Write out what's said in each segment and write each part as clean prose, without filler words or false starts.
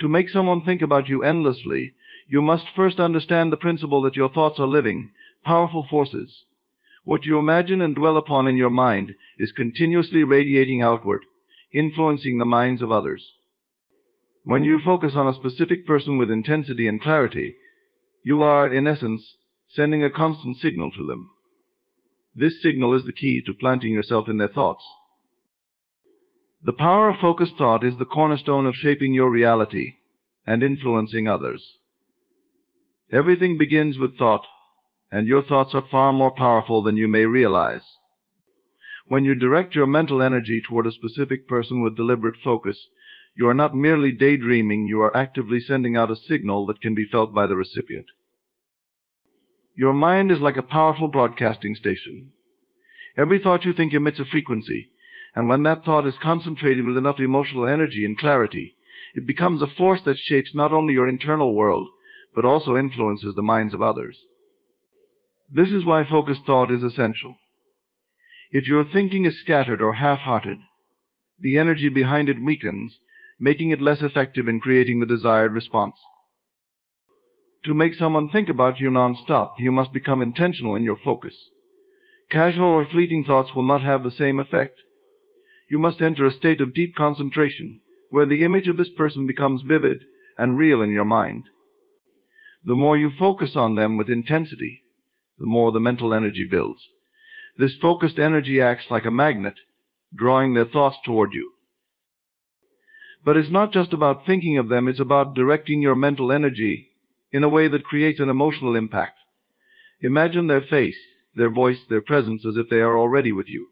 To make someone think about you endlessly, you must first understand the principle that your thoughts are living, powerful forces. What you imagine and dwell upon in your mind is continuously radiating outward, influencing the minds of others. When you focus on a specific person with intensity and clarity, you are, in essence, sending a constant signal to them. This signal is the key to planting yourself in their thoughts. The power of focused thought is the cornerstone of shaping your reality and influencing others. Everything begins with thought, and your thoughts are far more powerful than you may realize. When you direct your mental energy toward a specific person with deliberate focus, you are not merely daydreaming, you are actively sending out a signal that can be felt by the recipient. Your mind is like a powerful broadcasting station. Every thought you think emits a frequency, and when that thought is concentrated with enough emotional energy and clarity, it becomes a force that shapes not only your internal world, but also influences the minds of others. This is why focused thought is essential. If your thinking is scattered or half-hearted, the energy behind it weakens, making it less effective in creating the desired response. To make someone think about you non-stop, you must become intentional in your focus. Casual or fleeting thoughts will not have the same effect. You must enter a state of deep concentration, where the image of this person becomes vivid and real in your mind. The more you focus on them with intensity, the more the mental energy builds. This focused energy acts like a magnet, drawing their thoughts toward you. But it's not just about thinking of them, it's about directing your mental energy in a way that creates an emotional impact. Imagine their face, their voice, their presence as if they are already with you.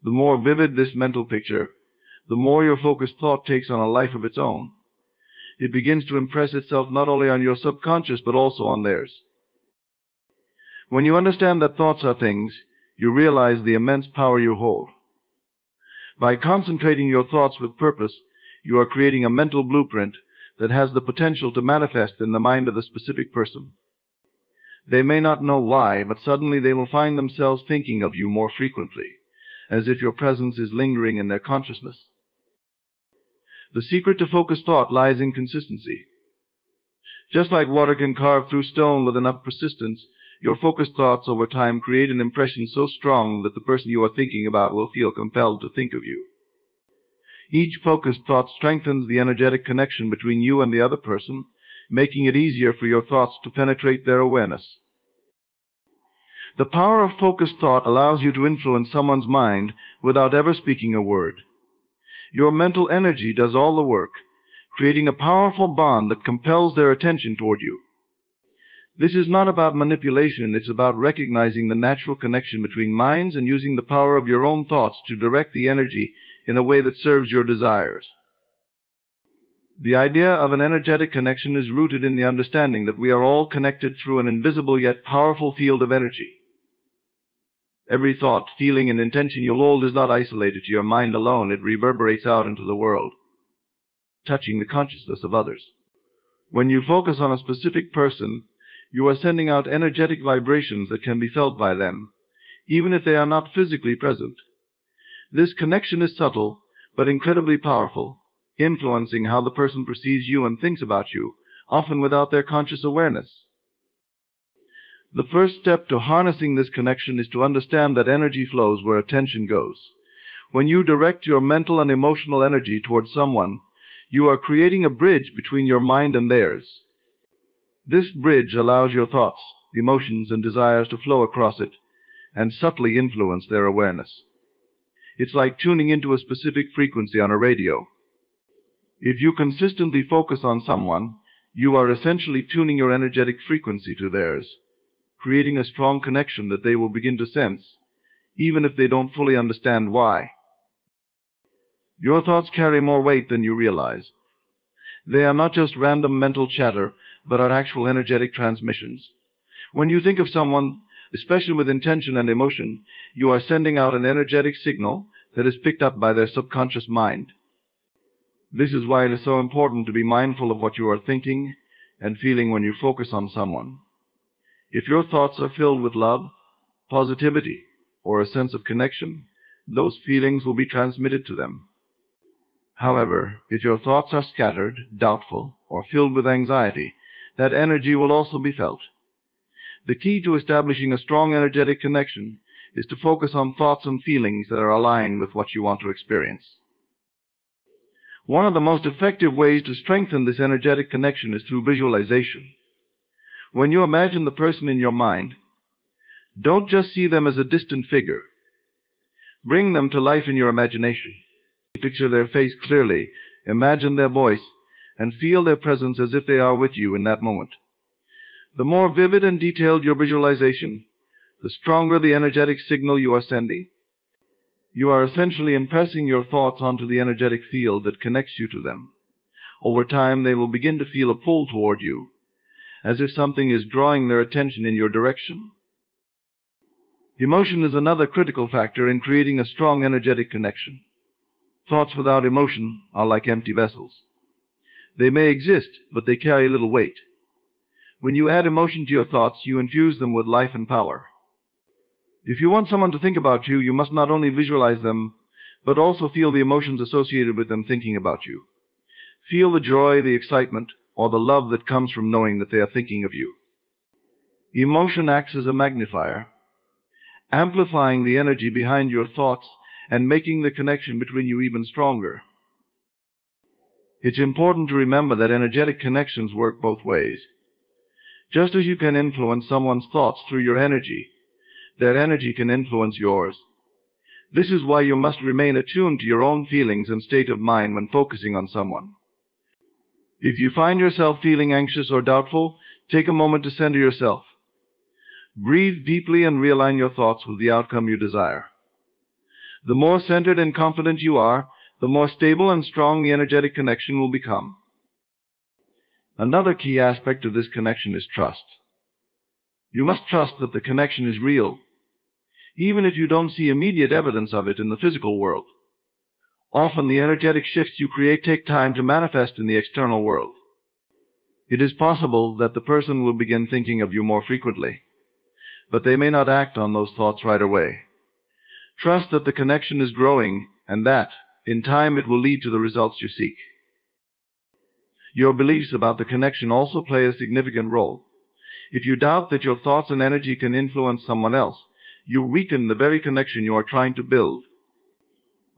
The more vivid this mental picture, the more your focused thought takes on a life of its own. It begins to impress itself not only on your subconscious, but also on theirs. When you understand that thoughts are things, you realize the immense power you hold. By concentrating your thoughts with purpose, you are creating a mental blueprint that has the potential to manifest in the mind of the specific person. They may not know why, but suddenly they will find themselves thinking of you more frequently, as if your presence is lingering in their consciousness. The secret to focused thought lies in consistency. Just like water can carve through stone with enough persistence, your focused thoughts over time create an impression so strong that the person you are thinking about will feel compelled to think of you. Each focused thought strengthens the energetic connection between you and the other person, making it easier for your thoughts to penetrate their awareness. The power of focused thought allows you to influence someone's mind without ever speaking a word. Your mental energy does all the work, creating a powerful bond that compels their attention toward you. This is not about manipulation, it's about recognizing the natural connection between minds and using the power of your own thoughts to direct the energy in a way that serves your desires. The idea of an energetic connection is rooted in the understanding that we are all connected through an invisible yet powerful field of energy. Every thought, feeling, and intention you hold is not isolated to your mind alone. It reverberates out into the world, touching the consciousness of others. When you focus on a specific person, you are sending out energetic vibrations that can be felt by them, even if they are not physically present. This connection is subtle, but incredibly powerful, influencing how the person perceives you and thinks about you, often without their conscious awareness. The first step to harnessing this connection is to understand that energy flows where attention goes. When you direct your mental and emotional energy towards someone, you are creating a bridge between your mind and theirs. This bridge allows your thoughts, emotions, and desires to flow across it and subtly influence their awareness. It's like tuning into a specific frequency on a radio. If you consistently focus on someone, you are essentially tuning your energetic frequency to theirs, creating a strong connection that they will begin to sense, even if they don't fully understand why. Your thoughts carry more weight than you realize. They are not just random mental chatter, but are actual energetic transmissions. When you think of someone, especially with intention and emotion, you are sending out an energetic signal that is picked up by their subconscious mind. This is why it is so important to be mindful of what you are thinking and feeling when you focus on someone. If your thoughts are filled with love, positivity, or a sense of connection, those feelings will be transmitted to them. However, if your thoughts are scattered, doubtful, or filled with anxiety, that energy will also be felt. The key to establishing a strong energetic connection is to focus on thoughts and feelings that are aligned with what you want to experience. One of the most effective ways to strengthen this energetic connection is through visualization. When you imagine the person in your mind, don't just see them as a distant figure. Bring them to life in your imagination. Picture their face clearly, imagine their voice, and feel their presence as if they are with you in that moment. The more vivid and detailed your visualization, the stronger the energetic signal you are sending. You are essentially impressing your thoughts onto the energetic field that connects you to them. Over time, they will begin to feel a pull toward you, as if something is drawing their attention in your direction. Emotion is another critical factor in creating a strong energetic connection. Thoughts without emotion are like empty vessels. They may exist, but they carry little weight. When you add emotion to your thoughts, you infuse them with life and power. If you want someone to think about you, you must not only visualize them, but also feel the emotions associated with them thinking about you. Feel the joy, the excitement, or the love that comes from knowing that they are thinking of you. Emotion acts as a magnifier, amplifying the energy behind your thoughts and making the connection between you even stronger. It's important to remember that energetic connections work both ways. Just as you can influence someone's thoughts through your energy, their energy can influence yours. This is why you must remain attuned to your own feelings and state of mind when focusing on someone. If you find yourself feeling anxious or doubtful, take a moment to center yourself. Breathe deeply and realign your thoughts with the outcome you desire. The more centered and confident you are, the more stable and strong the energetic connection will become. Another key aspect of this connection is trust. You must trust that the connection is real, even if you don't see immediate evidence of it in the physical world. Often the energetic shifts you create take time to manifest in the external world. It is possible that the person will begin thinking of you more frequently, but they may not act on those thoughts right away. Trust that the connection is growing and that, in time, it will lead to the results you seek. Your beliefs about the connection also play a significant role. If you doubt that your thoughts and energy can influence someone else, you weaken the very connection you are trying to build.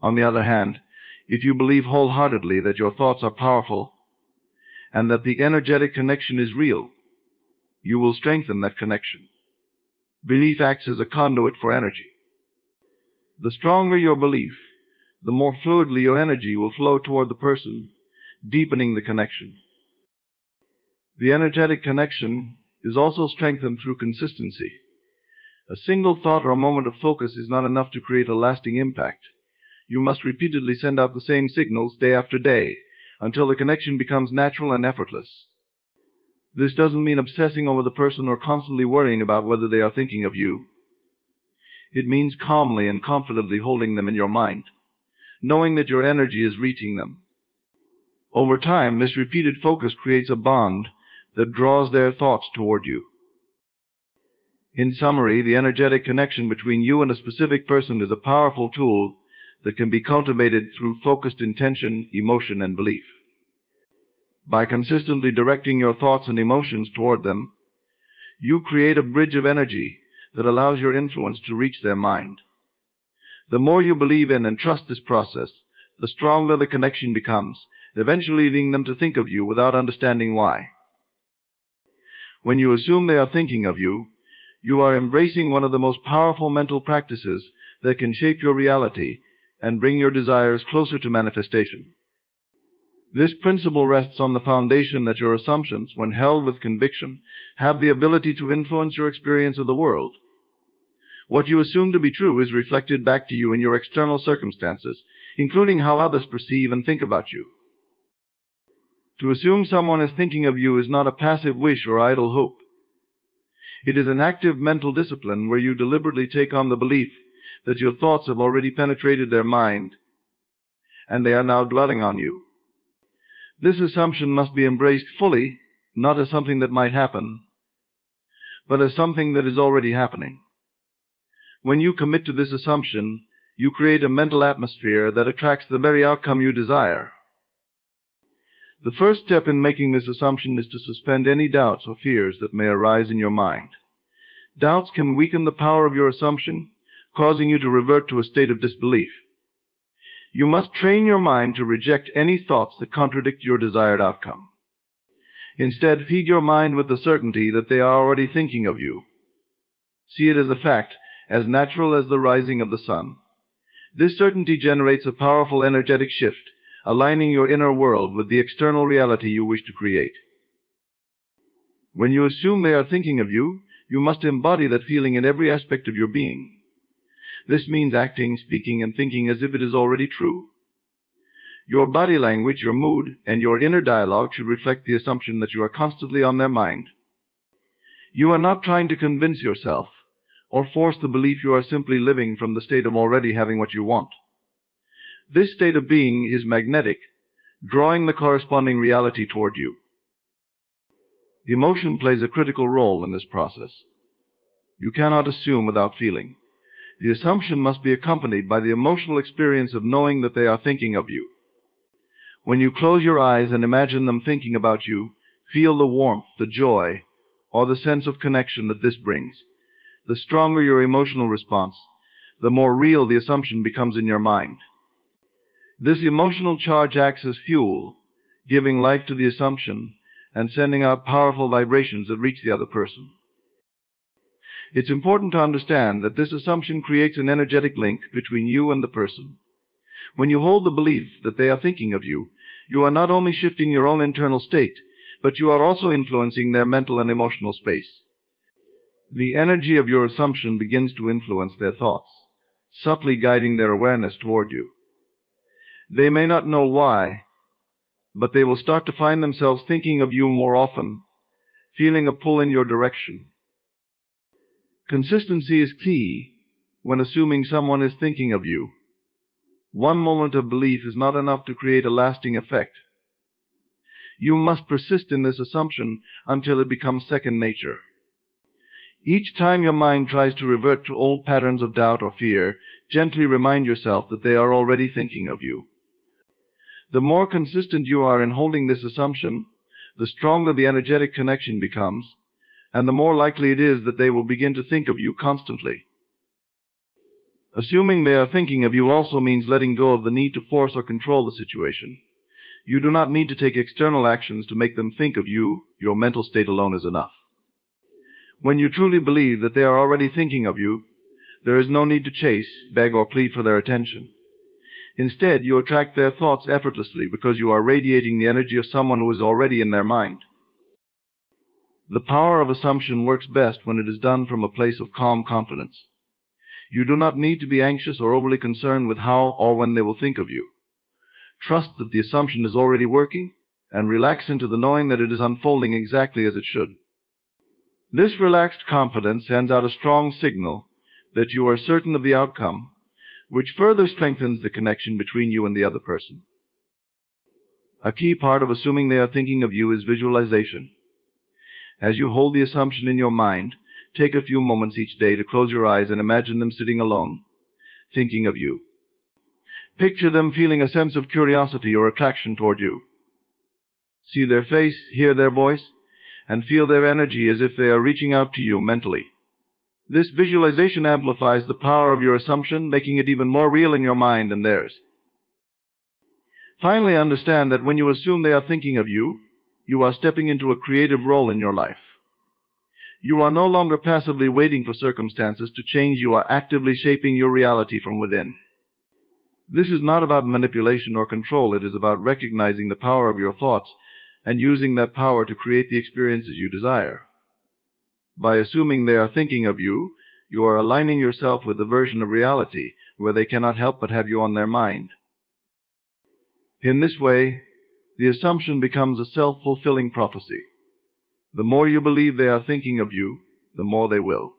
On the other hand, if you believe wholeheartedly that your thoughts are powerful and that the energetic connection is real, you will strengthen that connection. Belief acts as a conduit for energy. The stronger your belief, the more fluidly your energy will flow toward the person, deepening the connection. The energetic connection is also strengthened through consistency. A single thought or a moment of focus is not enough to create a lasting impact. You must repeatedly send out the same signals day after day until the connection becomes natural and effortless. This doesn't mean obsessing over the person or constantly worrying about whether they are thinking of you. It means calmly and confidently holding them in your mind, knowing that your energy is reaching them. Over time, this repeated focus creates a bond that draws their thoughts toward you. In summary, the energetic connection between you and a specific person is a powerful tool that can be cultivated through focused intention, emotion, and belief. By consistently directing your thoughts and emotions toward them, you create a bridge of energy that allows your influence to reach their mind. The more you believe in and trust this process, the stronger the connection becomes, eventually leading them to think of you without understanding why. When you assume they are thinking of you, you are embracing one of the most powerful mental practices that can shape your reality and bring your desires closer to manifestation. This principle rests on the foundation that your assumptions, when held with conviction, have the ability to influence your experience of the world. What you assume to be true is reflected back to you in your external circumstances, including how others perceive and think about you. To assume someone is thinking of you is not a passive wish or idle hope. It is an active mental discipline where you deliberately take on the belief that your thoughts have already penetrated their mind and they are now dwelling on you. This assumption must be embraced fully, not as something that might happen, but as something that is already happening. When you commit to this assumption, you create a mental atmosphere that attracts the very outcome you desire. The first step in making this assumption is to suspend any doubts or fears that may arise in your mind. Doubts can weaken the power of your assumption, causing you to revert to a state of disbelief. You must train your mind to reject any thoughts that contradict your desired outcome. Instead, feed your mind with the certainty that they are already thinking of you. See it as a fact, as natural as the rising of the sun. This certainty generates a powerful energetic shift, aligning your inner world with the external reality you wish to create. When you assume they are thinking of you, you must embody that feeling in every aspect of your being. This means acting, speaking, and thinking as if it is already true. Your body language, your mood, and your inner dialogue should reflect the assumption that you are constantly on their mind. You are not trying to convince yourself or force the belief. You are simply living from the state of already having what you want. This state of being is magnetic, drawing the corresponding reality toward you. Emotion plays a critical role in this process. You cannot assume without feeling. The assumption must be accompanied by the emotional experience of knowing that they are thinking of you. When you close your eyes and imagine them thinking about you, feel the warmth, the joy, or the sense of connection that this brings. The stronger your emotional response, the more real the assumption becomes in your mind. This emotional charge acts as fuel, giving life to the assumption and sending out powerful vibrations that reach the other person. It's important to understand that this assumption creates an energetic link between you and the person. When you hold the belief that they are thinking of you, you are not only shifting your own internal state, but you are also influencing their mental and emotional space. The energy of your assumption begins to influence their thoughts, subtly guiding their awareness toward you. They may not know why, but they will start to find themselves thinking of you more often, feeling a pull in your direction. Consistency is key when assuming someone is thinking of you. One moment of belief is not enough to create a lasting effect. You must persist in this assumption until it becomes second nature. Each time your mind tries to revert to old patterns of doubt or fear, gently remind yourself that they are already thinking of you. The more consistent you are in holding this assumption, the stronger the energetic connection becomes, and the more likely it is that they will begin to think of you constantly. Assuming they are thinking of you also means letting go of the need to force or control the situation. You do not need to take external actions to make them think of you. Your mental state alone is enough. When you truly believe that they are already thinking of you, there is no need to chase, beg, or plead for their attention. Instead, you attract their thoughts effortlessly because you are radiating the energy of someone who is already in their mind. The power of assumption works best when it is done from a place of calm confidence. You do not need to be anxious or overly concerned with how or when they will think of you. Trust that the assumption is already working, and relax into the knowing that it is unfolding exactly as it should. This relaxed confidence sends out a strong signal that you are certain of the outcome, which further strengthens the connection between you and the other person. A key part of assuming they are thinking of you is visualization. As you hold the assumption in your mind, take a few moments each day to close your eyes and imagine them sitting alone, thinking of you. Picture them feeling a sense of curiosity or attraction toward you. See their face, hear their voice, and feel their energy as if they are reaching out to you mentally. This visualization amplifies the power of your assumption, making it even more real in your mind and theirs. Finally, understand that when you assume they are thinking of you, you are stepping into a creative role in your life. You are no longer passively waiting for circumstances to change. You are actively shaping your reality from within. This is not about manipulation or control. It is about recognizing the power of your thoughts and using that power to create the experiences you desire. By assuming they are thinking of you, you are aligning yourself with the version of reality where they cannot help but have you on their mind. In this way, the assumption becomes a self-fulfilling prophecy. The more you believe they are thinking of you, the more they will.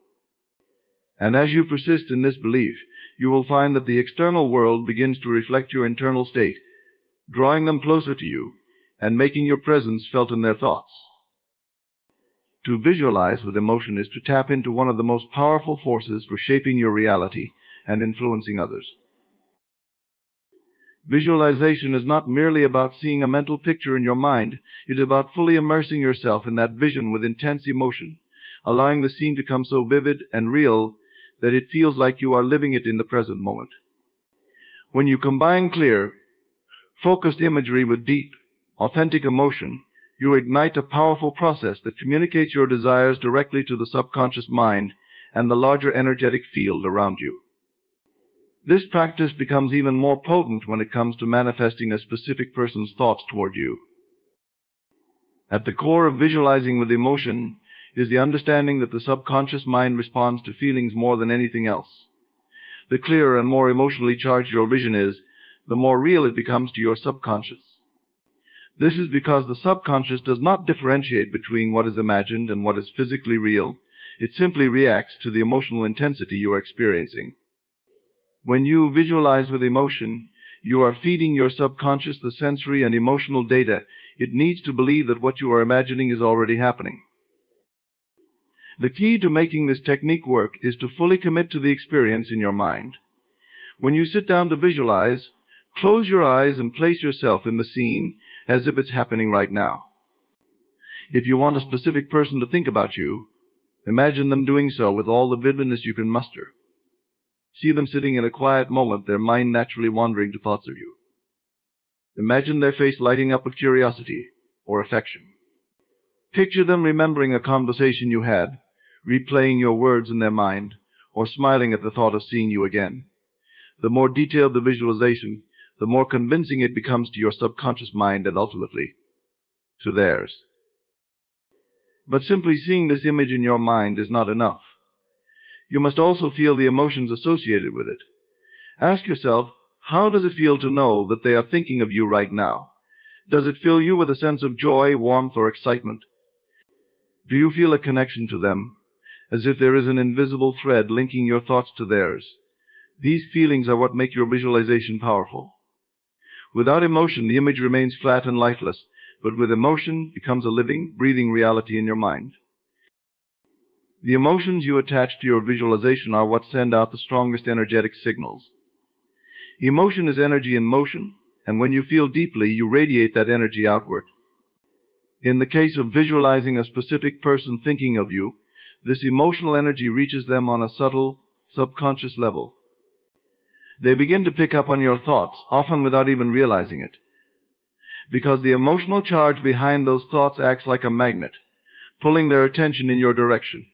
And as you persist in this belief, you will find that the external world begins to reflect your internal state, drawing them closer to you and making your presence felt in their thoughts. To visualize with emotion is to tap into one of the most powerful forces for shaping your reality and influencing others. Visualization is not merely about seeing a mental picture in your mind. It is about fully immersing yourself in that vision with intense emotion, allowing the scene to become so vivid and real that it feels like you are living it in the present moment. When you combine clear, focused imagery with deep, authentic emotion, you ignite a powerful process that communicates your desires directly to the subconscious mind and the larger energetic field around you. This practice becomes even more potent when it comes to manifesting a specific person's thoughts toward you. At the core of visualizing with emotion is the understanding that the subconscious mind responds to feelings more than anything else. The clearer and more emotionally charged your vision is, the more real it becomes to your subconscious. This is because the subconscious does not differentiate between what is imagined and what is physically real. It simply reacts to the emotional intensity you are experiencing. When you visualize with emotion, you are feeding your subconscious the sensory and emotional data it needs to believe that what you are imagining is already happening. The key to making this technique work is to fully commit to the experience in your mind. When you sit down to visualize, close your eyes and place yourself in the scene as if it's happening right now. If you want a specific person to think about you, imagine them doing so with all the vividness you can muster. See them sitting in a quiet moment, their mind naturally wandering to thoughts of you. Imagine their face lighting up with curiosity or affection. Picture them remembering a conversation you had, replaying your words in their mind, or smiling at the thought of seeing you again. The more detailed the visualization, the more convincing it becomes to your subconscious mind and ultimately to theirs. But simply seeing this image in your mind is not enough. You must also feel the emotions associated with it. Ask yourself, how does it feel to know that they are thinking of you right now? Does it fill you with a sense of joy, warmth, or excitement? Do you feel a connection to them, as if there is an invisible thread linking your thoughts to theirs? These feelings are what make your visualization powerful. Without emotion, the image remains flat and lifeless, but with emotion, it becomes a living, breathing reality in your mind. The emotions you attach to your visualization are what send out the strongest energetic signals. Emotion is energy in motion, and when you feel deeply, you radiate that energy outward. In the case of visualizing a specific person thinking of you, this emotional energy reaches them on a subtle, subconscious level. They begin to pick up on your thoughts, often without even realizing it, because the emotional charge behind those thoughts acts like a magnet, pulling their attention in your direction.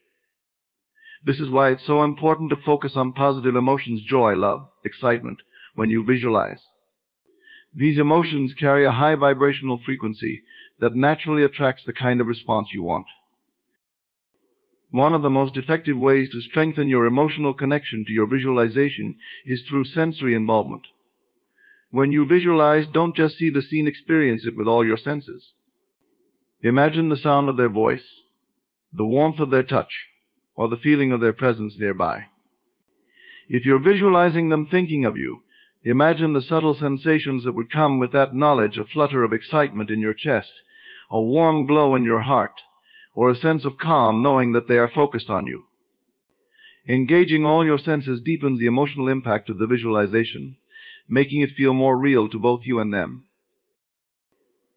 This is why it's so important to focus on positive emotions, joy, love, excitement, when you visualize. These emotions carry a high vibrational frequency that naturally attracts the kind of response you want. One of the most effective ways to strengthen your emotional connection to your visualization is through sensory involvement. When you visualize, don't just see the scene, experience it with all your senses. Imagine the sound of their voice, the warmth of their touch, or the feeling of their presence nearby. If you're visualizing them thinking of you, imagine the subtle sensations that would come with that knowledge, a flutter of excitement in your chest, a warm glow in your heart, or a sense of calm knowing that they are focused on you. Engaging all your senses deepens the emotional impact of the visualization, making it feel more real to both you and them.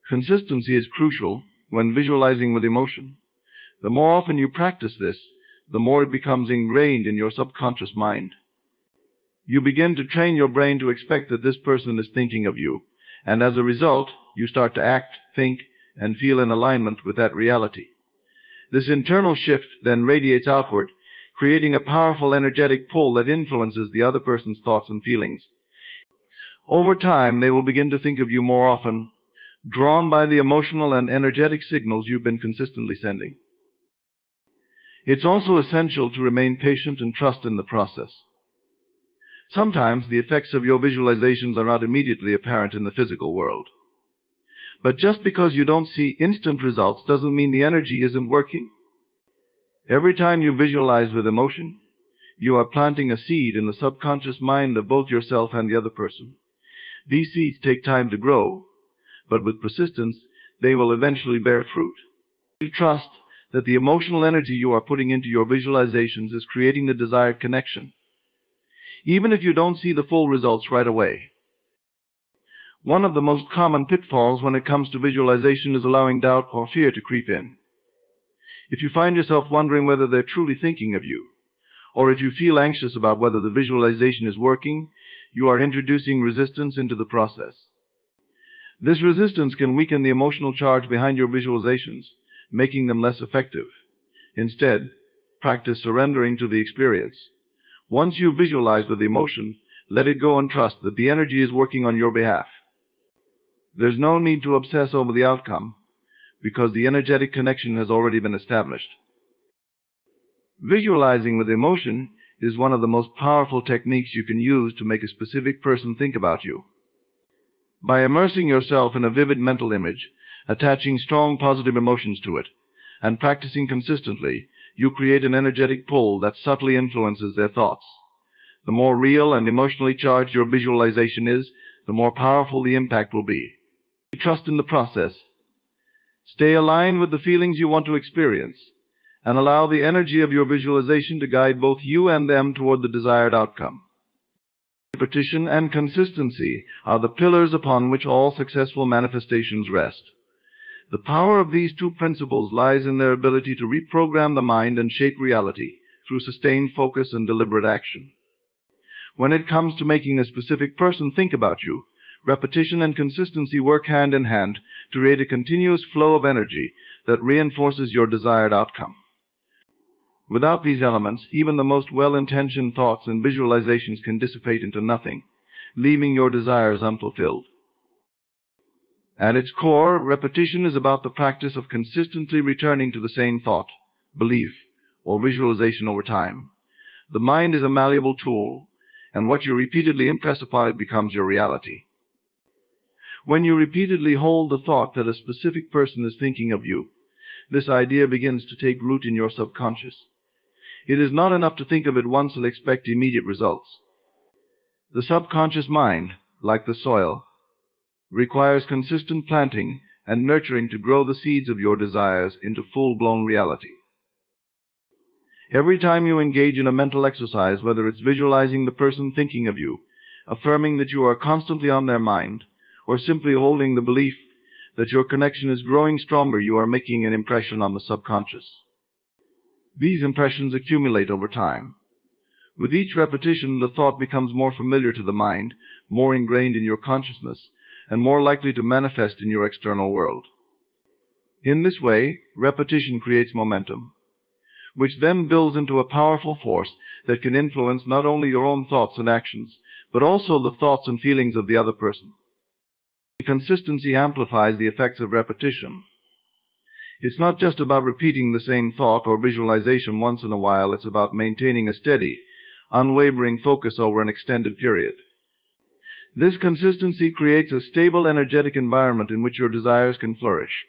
Consistency is crucial when visualizing with emotion. The more often you practice this, the more it becomes ingrained in your subconscious mind. You begin to train your brain to expect that this person is thinking of you, and as a result, you start to act, think, and feel in alignment with that reality. This internal shift then radiates outward, creating a powerful energetic pull that influences the other person's thoughts and feelings. Over time, they will begin to think of you more often, drawn by the emotional and energetic signals you've been consistently sending. It's also essential to remain patient and trust in the process. Sometimes the effects of your visualizations are not immediately apparent in the physical world. But just because you don't see instant results doesn't mean the energy isn't working. Every time you visualize with emotion, you are planting a seed in the subconscious mind of both yourself and the other person. These seeds take time to grow, but with persistence, they will eventually bear fruit. You trust that the emotional energy you are putting into your visualizations is creating the desired connection. Even if you don't see the full results right away, One of the most common pitfalls when it comes to visualization is allowing doubt or fear to creep in. If you find yourself wondering whether they're truly thinking of you, or if you feel anxious about whether the visualization is working, you are introducing resistance into the process. This resistance can weaken the emotional charge behind your visualizations, making them less effective. Instead, practice surrendering to the experience. Once you visualize with emotion, let it go and trust that the energy is working on your behalf. There's no need to obsess over the outcome, because the energetic connection has already been established. Visualizing with emotion is one of the most powerful techniques you can use to make a specific person think about you. By immersing yourself in a vivid mental image, attaching strong positive emotions to it, and practicing consistently, you create an energetic pull that subtly influences their thoughts. The more real and emotionally charged your visualization is, the more powerful the impact will be. Trust in the process. Stay aligned with the feelings you want to experience, and allow the energy of your visualization to guide both you and them toward the desired outcome. Repetition and consistency are the pillars upon which all successful manifestations rest. The power of these two principles lies in their ability to reprogram the mind and shape reality through sustained focus and deliberate action. When it comes to making a specific person think about you, repetition and consistency work hand in hand to create a continuous flow of energy that reinforces your desired outcome. Without these elements, even the most well-intentioned thoughts and visualizations can dissipate into nothing, leaving your desires unfulfilled. At its core, repetition is about the practice of consistently returning to the same thought, belief, or visualization over time. The mind is a malleable tool, and what you repeatedly impress upon it becomes your reality. When you repeatedly hold the thought that a specific person is thinking of you, this idea begins to take root in your subconscious. It is not enough to think of it once and expect immediate results. The subconscious mind, like the soil, requires consistent planting and nurturing to grow the seeds of your desires into full-blown reality. Every time you engage in a mental exercise, whether it's visualizing the person thinking of you, affirming that you are constantly on their mind, or simply holding the belief that your connection is growing stronger, you are making an impression on the subconscious. These impressions accumulate over time. With each repetition, the thought becomes more familiar to the mind, more ingrained in your consciousness, and more likely to manifest in your external world. In this way, repetition creates momentum, which then builds into a powerful force that can influence not only your own thoughts and actions, but also the thoughts and feelings of the other person. Consistency amplifies the effects of repetition. It's not just about repeating the same thought or visualization once in a while, it's about maintaining a steady, unwavering focus over an extended period. This consistency creates a stable, energetic environment in which your desires can flourish.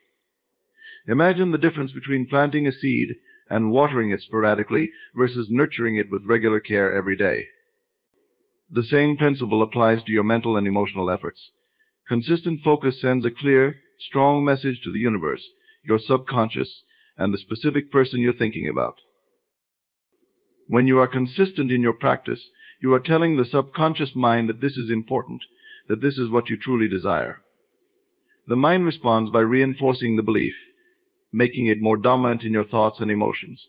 Imagine the difference between planting a seed and watering it sporadically versus nurturing it with regular care every day. The same principle applies to your mental and emotional efforts. Consistent focus sends a clear, strong message to the universe, your subconscious, and the specific person you're thinking about. When you are consistent in your practice, you are telling the subconscious mind that this is important, that this is what you truly desire. The mind responds by reinforcing the belief, making it more dominant in your thoughts and emotions.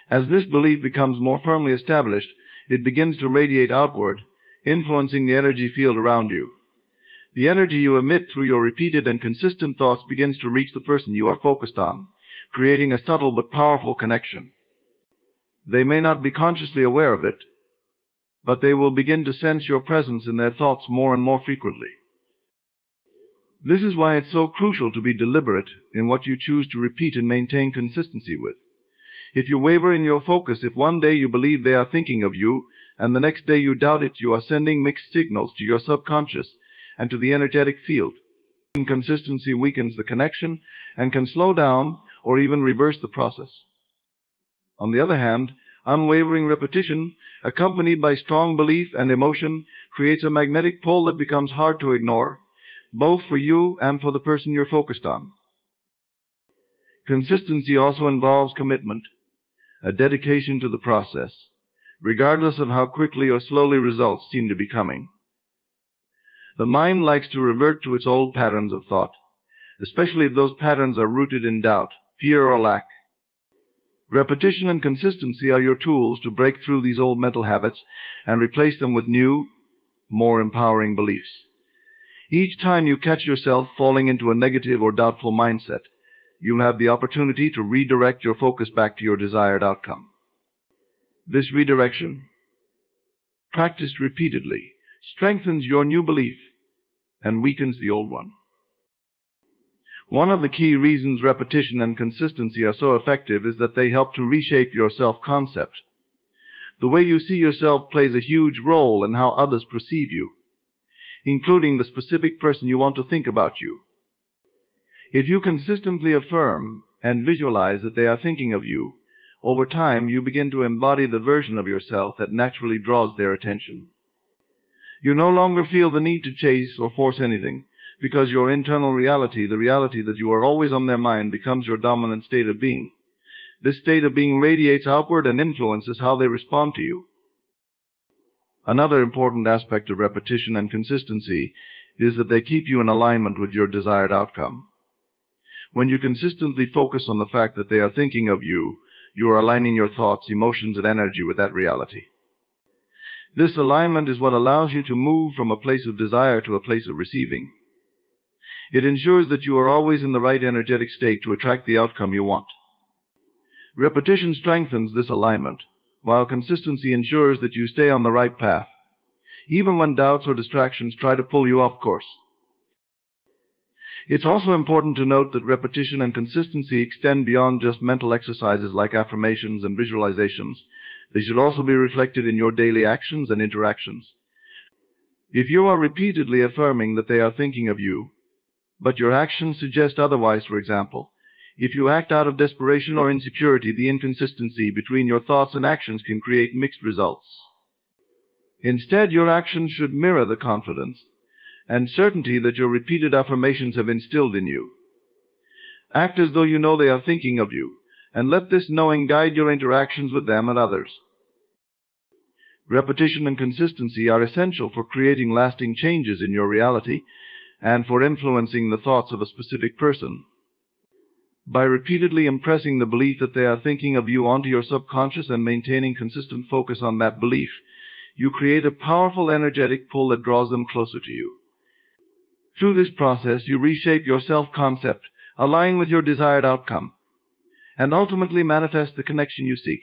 As this belief becomes more firmly established, it begins to radiate outward, influencing the energy field around you. The energy you emit through your repeated and consistent thoughts begins to reach the person you are focused on, creating a subtle but powerful connection. They may not be consciously aware of it, but they will begin to sense your presence in their thoughts more and more frequently. This is why it's so crucial to be deliberate in what you choose to repeat and maintain consistency with. If you waver in your focus, if one day you believe they are thinking of you, and the next day you doubt it, you are sending mixed signals to your subconscious and to the energetic field. Inconsistency weakens the connection and can slow down or even reverse the process. On the other hand, unwavering repetition, accompanied by strong belief and emotion, creates a magnetic pull that becomes hard to ignore, both for you and for the person you're focused on. Consistency also involves commitment, a dedication to the process, regardless of how quickly or slowly results seem to be coming. The mind likes to revert to its old patterns of thought, especially if those patterns are rooted in doubt, fear, or lack. Repetition and consistency are your tools to break through these old mental habits and replace them with new, more empowering beliefs. Each time you catch yourself falling into a negative or doubtful mindset, you'll have the opportunity to redirect your focus back to your desired outcome. This redirection, practiced repeatedly, strengthens your new belief and weakens the old one. One of the key reasons repetition and consistency are so effective is that they help to reshape your self-concept. The way you see yourself plays a huge role in how others perceive you, including the specific person you want to think about you. If you consistently affirm and visualize that they are thinking of you, over time you begin to embody the version of yourself that naturally draws their attention. You no longer feel the need to chase or force anything, because your internal reality, the reality that you are always on their mind, becomes your dominant state of being. This state of being radiates outward and influences how they respond to you. Another important aspect of repetition and consistency is that they keep you in alignment with your desired outcome. When you consistently focus on the fact that they are thinking of you, you are aligning your thoughts, emotions, and energy with that reality. This alignment is what allows you to move from a place of desire to a place of receiving. It ensures that you are always in the right energetic state to attract the outcome you want. Repetition strengthens this alignment, while consistency ensures that you stay on the right path, even when doubts or distractions try to pull you off course. It's also important to note that repetition and consistency extend beyond just mental exercises like affirmations and visualizations. They should also be reflected in your daily actions and interactions. If you are repeatedly affirming that they are thinking of you, but your actions suggest otherwise, for example, if you act out of desperation or insecurity, the inconsistency between your thoughts and actions can create mixed results. Instead, your actions should mirror the confidence and certainty that your repeated affirmations have instilled in you. Act as though you know they are thinking of you, and let this knowing guide your interactions with them and others. Repetition and consistency are essential for creating lasting changes in your reality and for influencing the thoughts of a specific person. By repeatedly impressing the belief that they are thinking of you onto your subconscious and maintaining consistent focus on that belief, you create a powerful energetic pull that draws them closer to you. Through this process, you reshape your self-concept, align with your desired outcome, and ultimately manifest the connection you seek.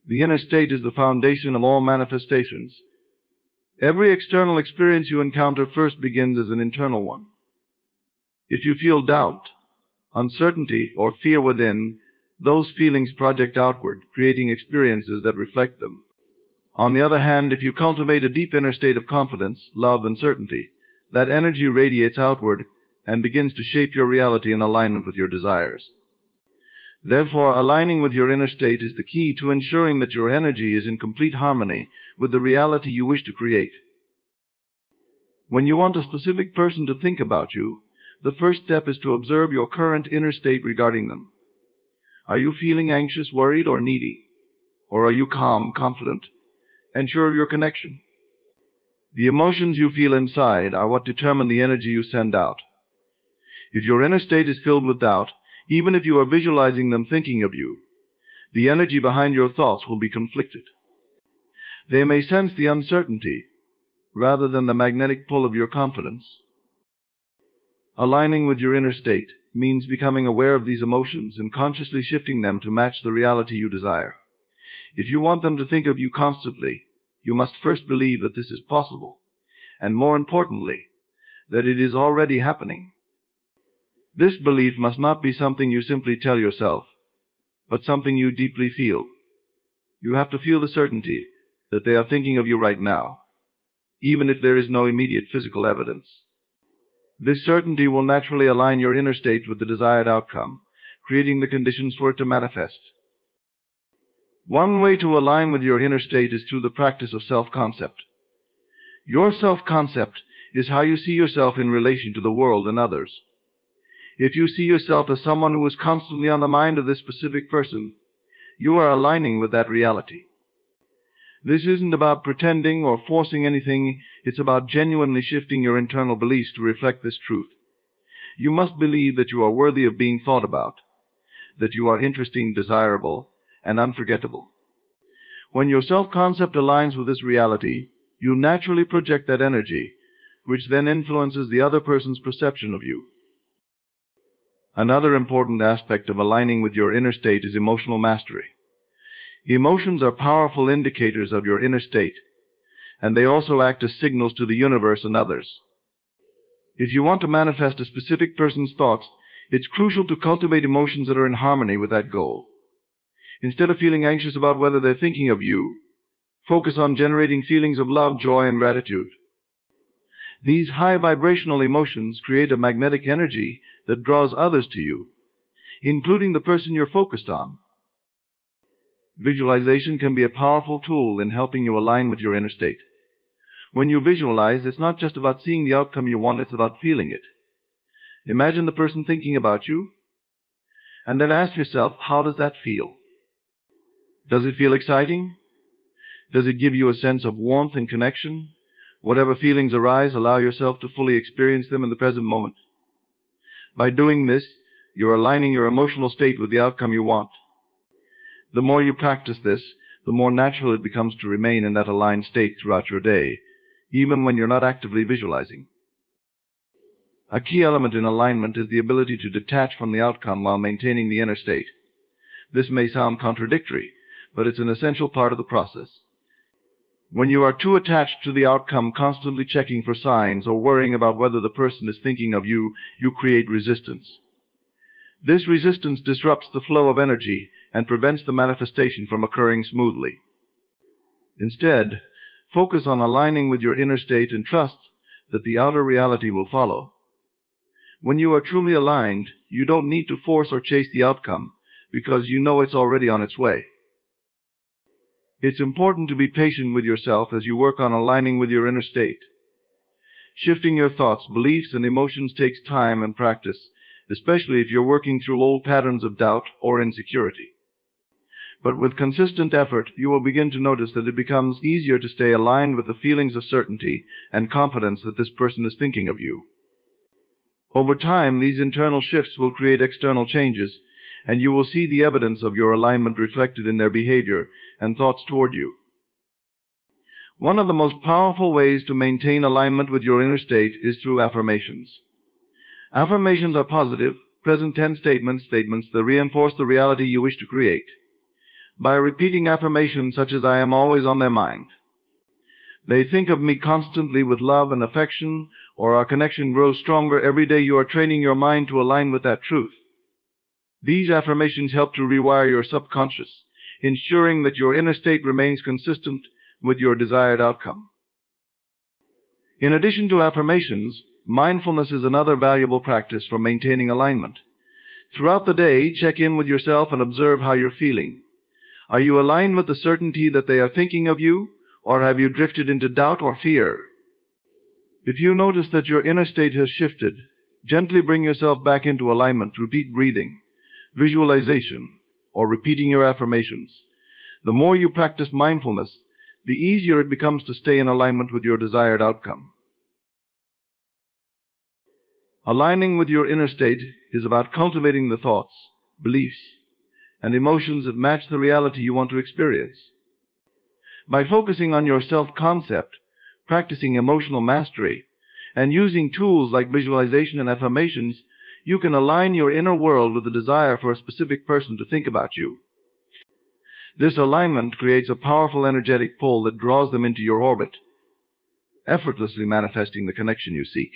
The inner state is the foundation of all manifestations. Every external experience you encounter first begins as an internal one. If you feel doubt, uncertainty, or fear within, those feelings project outward, creating experiences that reflect them. On the other hand, if you cultivate a deep inner state of confidence, love, and certainty, that energy radiates outward and begins to shape your reality in alignment with your desires. Therefore, aligning with your inner state is the key to ensuring that your energy is in complete harmony with the reality you wish to create. When you want a specific person to think about you, the first step is to observe your current inner state regarding them. Are you feeling anxious, worried, or needy? Or are you calm, confident, and sure of your connection? The emotions you feel inside are what determine the energy you send out. If your inner state is filled with doubt, even if you are visualizing them thinking of you, the energy behind your thoughts will be conflicted. They may sense the uncertainty rather than the magnetic pull of your confidence. Aligning with your inner state means becoming aware of these emotions and consciously shifting them to match the reality you desire. If you want them to think of you constantly, you must first believe that this is possible, and more importantly, that it is already happening. This belief must not be something you simply tell yourself, but something you deeply feel. You have to feel the certainty that they are thinking of you right now, even if there is no immediate physical evidence. This certainty will naturally align your inner state with the desired outcome, creating the conditions for it to manifest. One way to align with your inner state is through the practice of self-concept. Your self-concept is how you see yourself in relation to the world and others. If you see yourself as someone who is constantly on the mind of this specific person, you are aligning with that reality. This isn't about pretending or forcing anything, it's about genuinely shifting your internal beliefs to reflect this truth. You must believe that you are worthy of being thought about, that you are interesting, desirable, and unforgettable. When your self-concept aligns with this reality, you naturally project that energy, which then influences the other person's perception of you. Another important aspect of aligning with your inner state is emotional mastery. Emotions are powerful indicators of your inner state, and they also act as signals to the universe and others. If you want to manifest a specific person's thoughts, it's crucial to cultivate emotions that are in harmony with that goal. Instead of feeling anxious about whether they're thinking of you, focus on generating feelings of love, joy, and gratitude. These high vibrational emotions create a magnetic energy that draws others to you, including the person you're focused on. Visualization can be a powerful tool in helping you align with your inner state. When you visualize, it's not just about seeing the outcome you want, it's about feeling it. Imagine the person thinking about you, and then ask yourself, how does that feel? Does it feel exciting? Does it give you a sense of warmth and connection? Whatever feelings arise, allow yourself to fully experience them in the present moment. By doing this, you're aligning your emotional state with the outcome you want. The more you practice this, the more natural it becomes to remain in that aligned state throughout your day, even when you're not actively visualizing. A key element in alignment is the ability to detach from the outcome while maintaining the inner state. This may sound contradictory, but it's an essential part of the process. When you are too attached to the outcome, constantly checking for signs or worrying about whether the person is thinking of you, you create resistance. This resistance disrupts the flow of energy and prevents the manifestation from occurring smoothly. Instead, focus on aligning with your inner state and trust that the outer reality will follow. When you are truly aligned, you don't need to force or chase the outcome because you know it's already on its way. It's important to be patient with yourself as you work on aligning with your inner state. Shifting your thoughts, beliefs, and emotions takes time and practice, especially if you're working through old patterns of doubt or insecurity. But with consistent effort, you will begin to notice that it becomes easier to stay aligned with the feelings of certainty and confidence that this person is thinking of you. Over time, these internal shifts will create external changes, and you will see the evidence of your alignment reflected in their behavior and thoughts toward you. One of the most powerful ways to maintain alignment with your inner state is through affirmations. Affirmations are positive, present tense statements that reinforce the reality you wish to create. By repeating affirmations such as "I am always on their mind," "They think of me constantly with love and affection," or "Our connection grows stronger every day," you are training your mind to align with that truth. These affirmations help to rewire your subconscious, ensuring that your inner state remains consistent with your desired outcome. In addition to affirmations, mindfulness is another valuable practice for maintaining alignment. Throughout the day, check in with yourself and observe how you're feeling. Are you aligned with the certainty that they are thinking of you, or have you drifted into doubt or fear? If you notice that your inner state has shifted, gently bring yourself back into alignment through deep breathing, visualization, or repeating your affirmations. The more you practice mindfulness, the easier it becomes to stay in alignment with your desired outcome. Aligning with your inner state is about cultivating the thoughts, beliefs, and emotions that match the reality you want to experience. By focusing on your self-concept, practicing emotional mastery, and using tools like visualization and affirmations, you can align your inner world with the desire for a specific person to think about you. This alignment creates a powerful energetic pull that draws them into your orbit, effortlessly manifesting the connection you seek.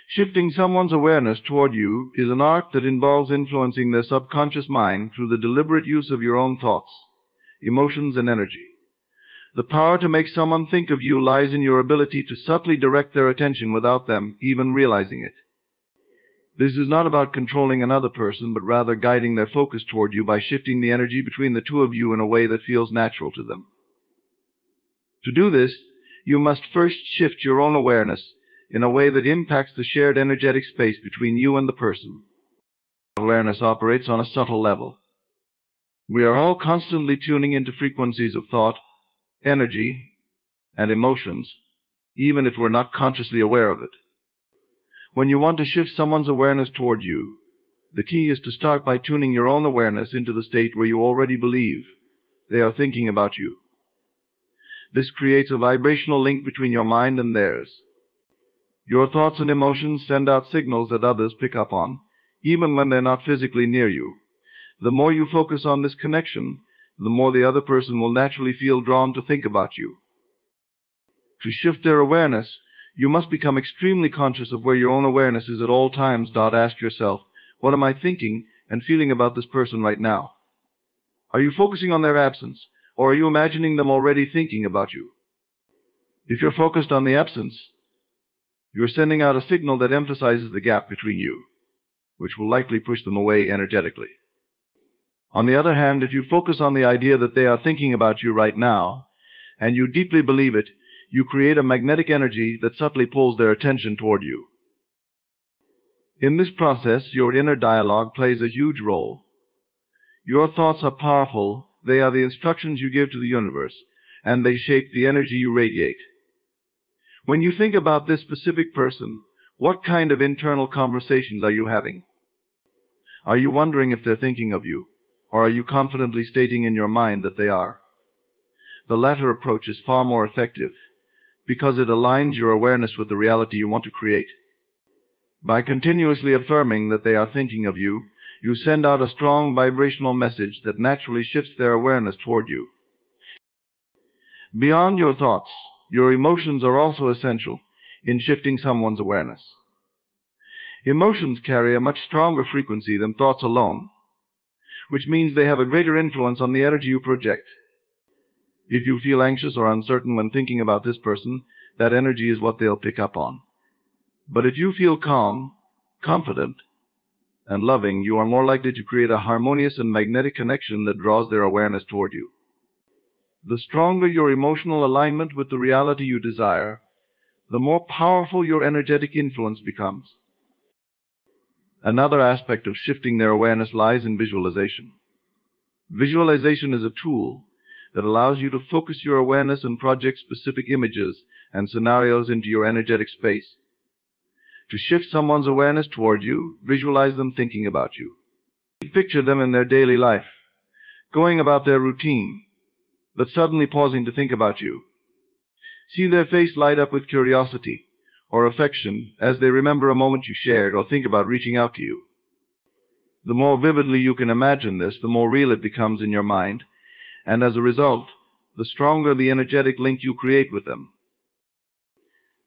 Shifting someone's awareness toward you is an art that involves influencing their subconscious mind through the deliberate use of your own thoughts, emotions, and energy. The power to make someone think of you lies in your ability to subtly direct their attention without them even realizing it. This is not about controlling another person, but rather guiding their focus toward you by shifting the energy between the two of you in a way that feels natural to them. To do this, you must first shift your own awareness in a way that impacts the shared energetic space between you and the person. Awareness operates on a subtle level. We are all constantly tuning into frequencies of thought, energy, and emotions, even if we're not consciously aware of it. When you want to shift someone's awareness toward you, the key is to start by tuning your own awareness into the state where you already believe they are thinking about you. This creates a vibrational link between your mind and theirs. Your thoughts and emotions send out signals that others pick up on, even when they're not physically near you. The more you focus on this connection, the more the other person will naturally feel drawn to think about you. To shift their awareness, you must become extremely conscious of where your own awareness is at all times. Ask yourself, what am I thinking and feeling about this person right now? Are you focusing on their absence, or are you imagining them already thinking about you? If you're focused on the absence, you're sending out a signal that emphasizes the gap between you, which will likely push them away energetically. On the other hand, if you focus on the idea that they are thinking about you right now, and you deeply believe it, you create a magnetic energy that subtly pulls their attention toward you. In this process, your inner dialogue plays a huge role. Your thoughts are powerful. They are the instructions you give to the universe, and they shape the energy you radiate. When you think about this specific person, what kind of internal conversations are you having? Are you wondering if they're thinking of you, or are you confidently stating in your mind that they are? The latter approach is far more effective because it aligns your awareness with the reality you want to create. By continuously affirming that they are thinking of you, you send out a strong vibrational message that naturally shifts their awareness toward you. Beyond your thoughts, your emotions are also essential in shifting someone's awareness. Emotions carry a much stronger frequency than thoughts alone, which means they have a greater influence on the energy you project. If you feel anxious or uncertain when thinking about this person, that energy is what they'll pick up on. But if you feel calm, confident, and loving, you are more likely to create a harmonious and magnetic connection that draws their awareness toward you. The stronger your emotional alignment with the reality you desire, the more powerful your energetic influence becomes. Another aspect of shifting their awareness lies in visualization. Visualization is a tool that allows you to focus your awareness and project specific images and scenarios into your energetic space. To shift someone's awareness toward you, visualize them thinking about you. Picture them in their daily life, going about their routine, but suddenly pausing to think about you. See their face light up with curiosity or affection as they remember a moment you shared or think about reaching out to you. The more vividly you can imagine this, the more real it becomes in your mind, and as a result, the stronger the energetic link you create with them.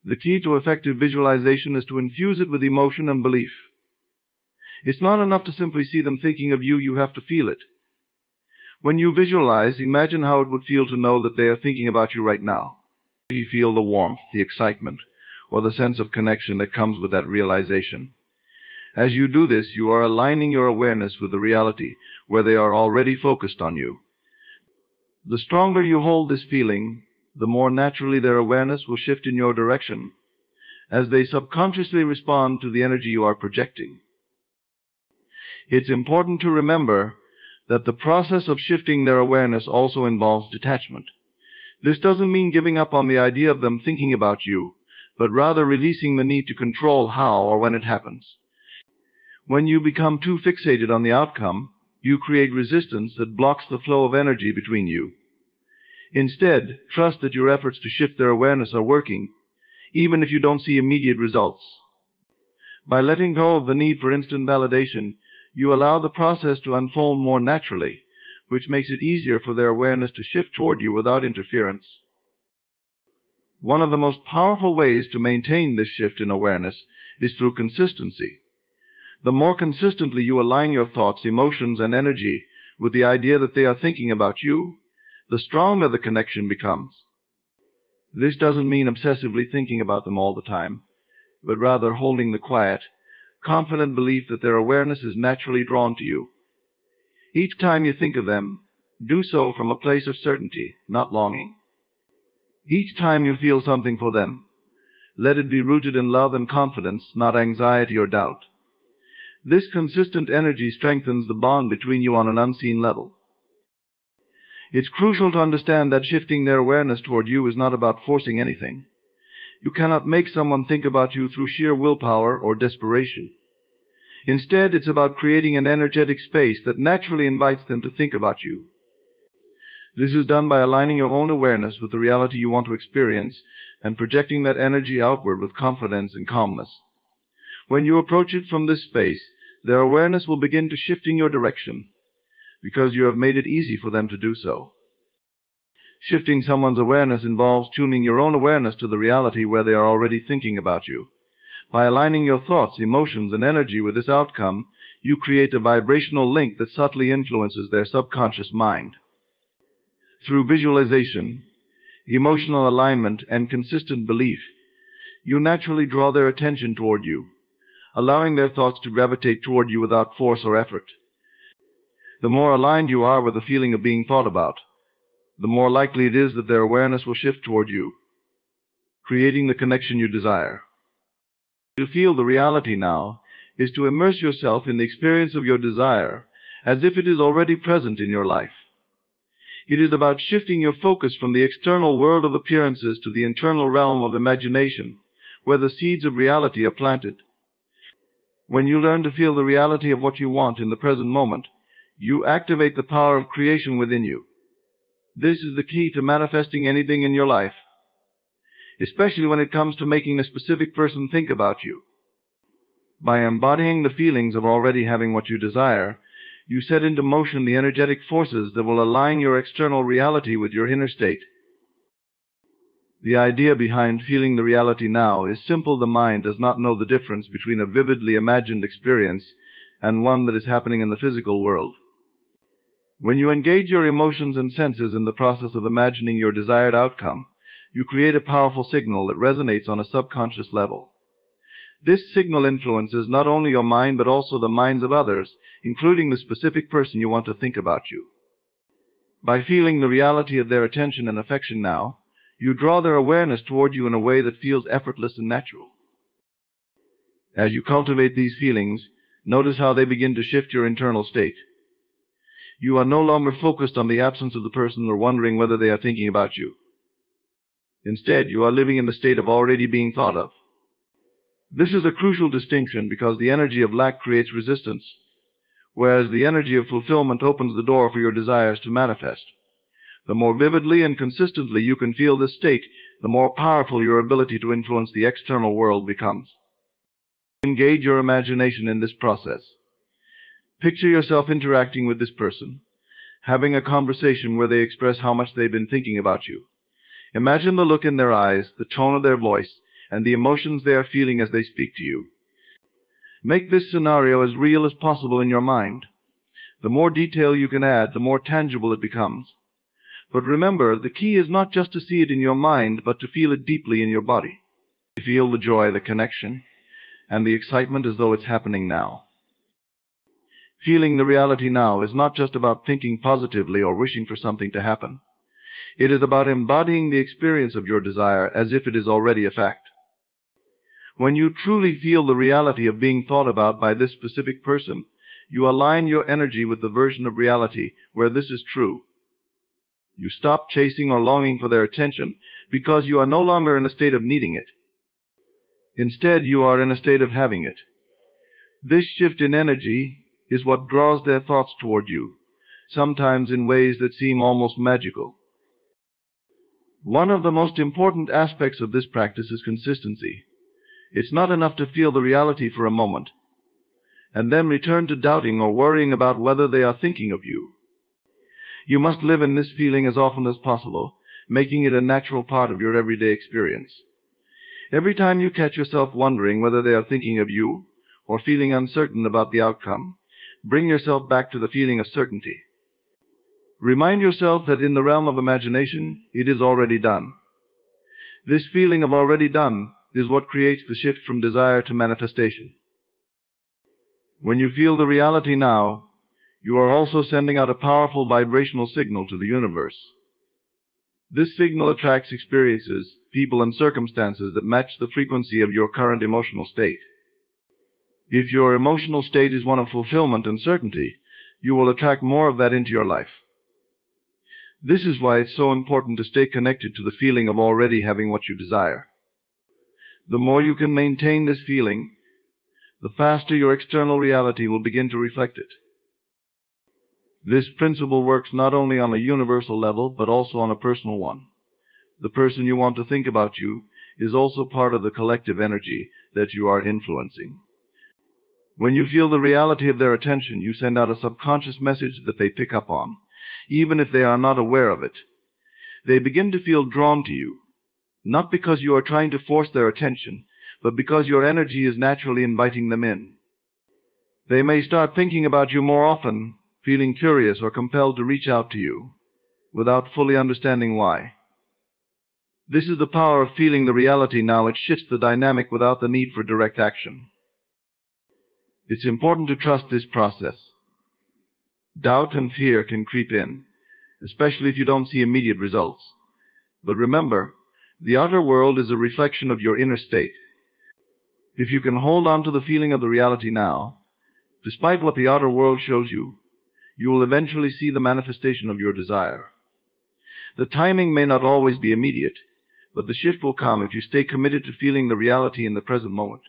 The key to effective visualization is to infuse it with emotion and belief. It's not enough to simply see them thinking of you, you have to feel it. When you visualize, imagine how it would feel to know that they are thinking about you right now. You feel the warmth, the excitement, or the sense of connection that comes with that realization. As you do this, you are aligning your awareness with the reality where they are already focused on you. The stronger you hold this feeling, the more naturally their awareness will shift in your direction, as they subconsciously respond to the energy you are projecting. It's important to remember that the process of shifting their awareness also involves detachment. This doesn't mean giving up on the idea of them thinking about you, but rather releasing the need to control how or when it happens. When you become too fixated on the outcome, you create resistance that blocks the flow of energy between you. Instead, trust that your efforts to shift their awareness are working, even if you don't see immediate results. By letting go of the need for instant validation, you allow the process to unfold more naturally, which makes it easier for their awareness to shift toward you without interference. One of the most powerful ways to maintain this shift in awareness is through consistency. The more consistently you align your thoughts, emotions, and energy with the idea that they are thinking about you, the stronger the connection becomes. This doesn't mean obsessively thinking about them all the time, but rather holding the quiet, confident belief that their awareness is naturally drawn to you. Each time you think of them, do so from a place of certainty, not longing. Each time you feel something for them, let it be rooted in love and confidence, not anxiety or doubt. This consistent energy strengthens the bond between you on an unseen level. It's crucial to understand that shifting their awareness toward you is not about forcing anything. You cannot make someone think about you through sheer willpower or desperation. Instead, it's about creating an energetic space that naturally invites them to think about you. This is done by aligning your own awareness with the reality you want to experience and projecting that energy outward with confidence and calmness. When you approach it from this space, their awareness will begin to shift in your direction because you have made it easy for them to do so. Shifting someone's awareness involves tuning your own awareness to the reality where they are already thinking about you. By aligning your thoughts, emotions, and energy with this outcome, you create a vibrational link that subtly influences their subconscious mind. Through visualization, emotional alignment, and consistent belief, you naturally draw their attention toward you, allowing their thoughts to gravitate toward you without force or effort. The more aligned you are with the feeling of being thought about, the more likely it is that their awareness will shift toward you, creating the connection you desire. To feel the reality now is to immerse yourself in the experience of your desire as if it is already present in your life. It is about shifting your focus from the external world of appearances to the internal realm of imagination, where the seeds of reality are planted. When you learn to feel the reality of what you want in the present moment, you activate the power of creation within you. This is the key to manifesting anything in your life, especially when it comes to making a specific person think about you. By embodying the feelings of already having what you desire, you set into motion the energetic forces that will align your external reality with your inner state. The idea behind feeling the reality now is simple. The mind does not know the difference between a vividly imagined experience and one that is happening in the physical world. When you engage your emotions and senses in the process of imagining your desired outcome, you create a powerful signal that resonates on a subconscious level. This signal influences not only your mind but also the minds of others, including the specific person you want to think about you. By feeling the reality of their attention and affection now, you draw their awareness toward you in a way that feels effortless and natural. As you cultivate these feelings, notice how they begin to shift your internal state. You are no longer focused on the absence of the person or wondering whether they are thinking about you. Instead, you are living in the state of already being thought of. This is a crucial distinction because the energy of lack creates resistance, whereas the energy of fulfillment opens the door for your desires to manifest. The more vividly and consistently you can feel this state, the more powerful your ability to influence the external world becomes. Engage your imagination in this process. Picture yourself interacting with this person, having a conversation where they express how much they've been thinking about you. Imagine the look in their eyes, the tone of their voice, and the emotions they are feeling as they speak to you. Make this scenario as real as possible in your mind. The more detail you can add, the more tangible it becomes. But remember, the key is not just to see it in your mind, but to feel it deeply in your body. Feel the joy, the connection, and the excitement as though it's happening now. Feeling the reality now is not just about thinking positively or wishing for something to happen. It is about embodying the experience of your desire as if it is already a fact. When you truly feel the reality of being thought about by this specific person, you align your energy with the version of reality where this is true. You stop chasing or longing for their attention because you are no longer in a state of needing it. Instead, you are in a state of having it. This shift in energy is what draws their thoughts toward you, sometimes in ways that seem almost magical. One of the most important aspects of this practice is consistency. It's not enough to feel the reality for a moment, and then return to doubting or worrying about whether they are thinking of you. You must live in this feeling as often as possible, making it a natural part of your everyday experience. Every time you catch yourself wondering whether they are thinking of you, or feeling uncertain about the outcome, bring yourself back to the feeling of certainty. Remind yourself that in the realm of imagination, it is already done. This feeling of already done is what creates the shift from desire to manifestation. When you feel the reality now, you are also sending out a powerful vibrational signal to the universe. This signal attracts experiences, people, and circumstances that match the frequency of your current emotional state. If your emotional state is one of fulfillment and certainty, you will attract more of that into your life. This is why it's so important to stay connected to the feeling of already having what you desire. The more you can maintain this feeling, the faster your external reality will begin to reflect it. This principle works not only on a universal level, but also on a personal one. The person you want to think about you is also part of the collective energy that you are influencing. When you feel the reality of their attention, you send out a subconscious message that they pick up on, even if they are not aware of it. They begin to feel drawn to you, not because you are trying to force their attention, but because your energy is naturally inviting them in. They may start thinking about you more often, feeling curious or compelled to reach out to you, without fully understanding why. This is the power of feeling the reality now. It shifts the dynamic without the need for direct action. It's important to trust this process. Doubt and fear can creep in, especially if you don't see immediate results. But remember, the outer world is a reflection of your inner state. If you can hold on to the feeling of the reality now, despite what the outer world shows you, you will eventually see the manifestation of your desire. The timing may not always be immediate, but the shift will come if you stay committed to feeling the reality in the present moment.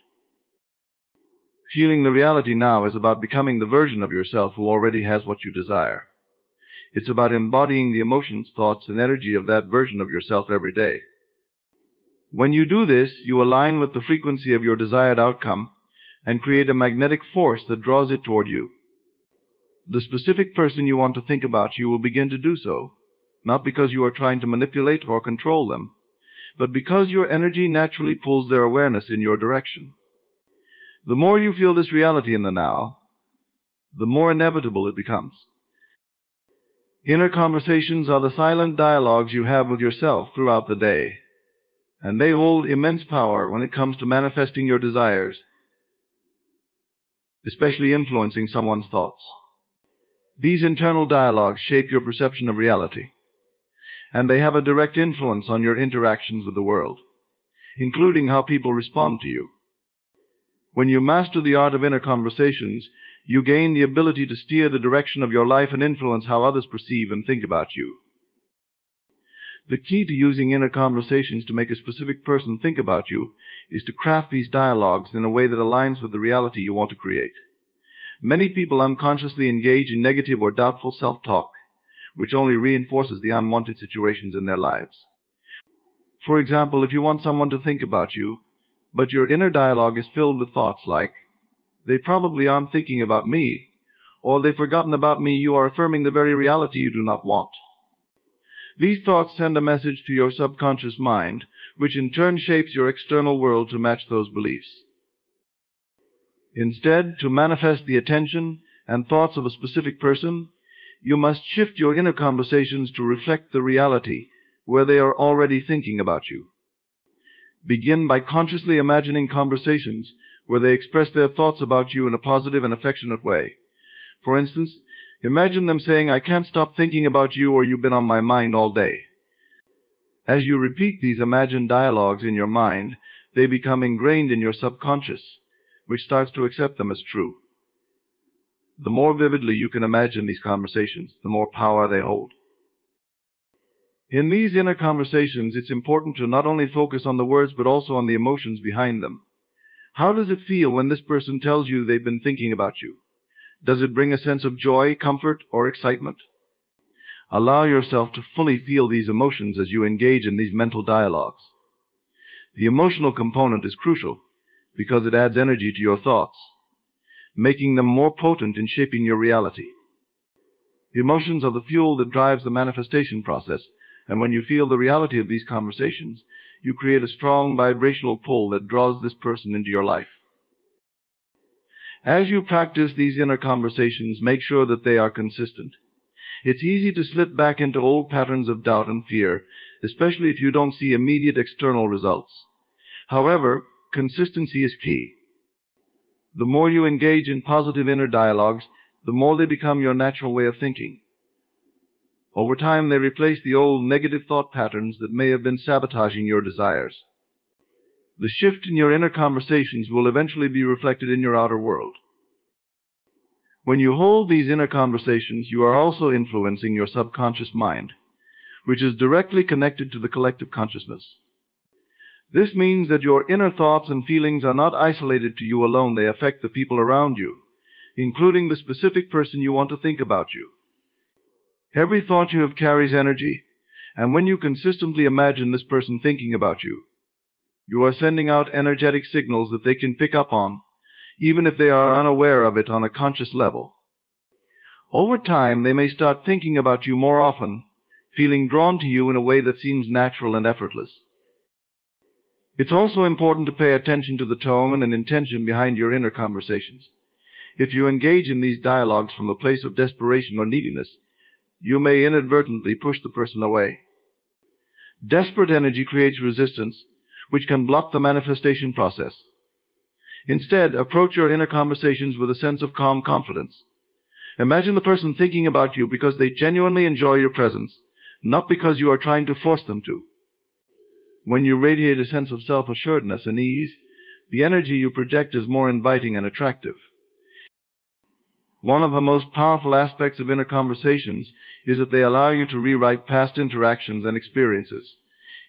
Feeling the reality now is about becoming the version of yourself who already has what you desire. It's about embodying the emotions, thoughts, and energy of that version of yourself every day. When you do this, you align with the frequency of your desired outcome and create a magnetic force that draws it toward you. The specific person you want to think about you will begin to do so, not because you are trying to manipulate or control them, but because your energy naturally pulls their awareness in your direction. The more you feel this reality in the now, the more inevitable it becomes. Inner conversations are the silent dialogues you have with yourself throughout the day, and they hold immense power when it comes to manifesting your desires, especially influencing someone's thoughts. These internal dialogues shape your perception of reality, and they have a direct influence on your interactions with the world, including how people respond to you. When you master the art of inner conversations, you gain the ability to steer the direction of your life and influence how others perceive and think about you. The key to using inner conversations to make a specific person think about you is to craft these dialogues in a way that aligns with the reality you want to create. Many people unconsciously engage in negative or doubtful self-talk, which only reinforces the unwanted situations in their lives. For example, if you want someone to think about you, but your inner dialogue is filled with thoughts like, "They probably aren't thinking about me," or "They've forgotten about me," you are affirming the very reality you do not want. These thoughts send a message to your subconscious mind, which in turn shapes your external world to match those beliefs. Instead, to manifest the attention and thoughts of a specific person, you must shift your inner conversations to reflect the reality where they are already thinking about you. Begin by consciously imagining conversations where they express their thoughts about you in a positive and affectionate way. For instance, imagine them saying, "I can't stop thinking about you," or "You've been on my mind all day." As you repeat these imagined dialogues in your mind, they become ingrained in your subconscious, which starts to accept them as true. The more vividly you can imagine these conversations, the more power they hold. In these inner conversations, it's important to not only focus on the words, but also on the emotions behind them. How does it feel when this person tells you they've been thinking about you? Does it bring a sense of joy, comfort, or excitement? Allow yourself to fully feel these emotions as you engage in these mental dialogues. The emotional component is crucial because it adds energy to your thoughts, making them more potent in shaping your reality. Emotions are the fuel that drives the manifestation process, and when you feel the reality of these conversations, you create a strong vibrational pull that draws this person into your life. As you practice these inner conversations, make sure that they are consistent. It's easy to slip back into old patterns of doubt and fear, especially if you don't see immediate external results. However, consistency is key. The more you engage in positive inner dialogues, the more they become your natural way of thinking. Over time, they replace the old negative thought patterns that may have been sabotaging your desires. The shift in your inner conversations will eventually be reflected in your outer world. When you hold these inner conversations, you are also influencing your subconscious mind, which is directly connected to the collective consciousness. This means that your inner thoughts and feelings are not isolated to you alone. They affect the people around you, including the specific person you want to think about you. Every thought you have carries energy, and when you consistently imagine this person thinking about you, you are sending out energetic signals that they can pick up on, even if they are unaware of it on a conscious level. Over time, they may start thinking about you more often, feeling drawn to you in a way that seems natural and effortless. It's also important to pay attention to the tone and intention behind your inner conversations. If you engage in these dialogues from a place of desperation or neediness, you may inadvertently push the person away. Desperate energy creates resistance, which can block the manifestation process. Instead, approach your inner conversations with a sense of calm confidence. Imagine the person thinking about you because they genuinely enjoy your presence, not because you are trying to force them to. When you radiate a sense of self-assuredness and ease, the energy you project is more inviting and attractive. One of the most powerful aspects of inner conversations is that they allow you to rewrite past interactions and experiences.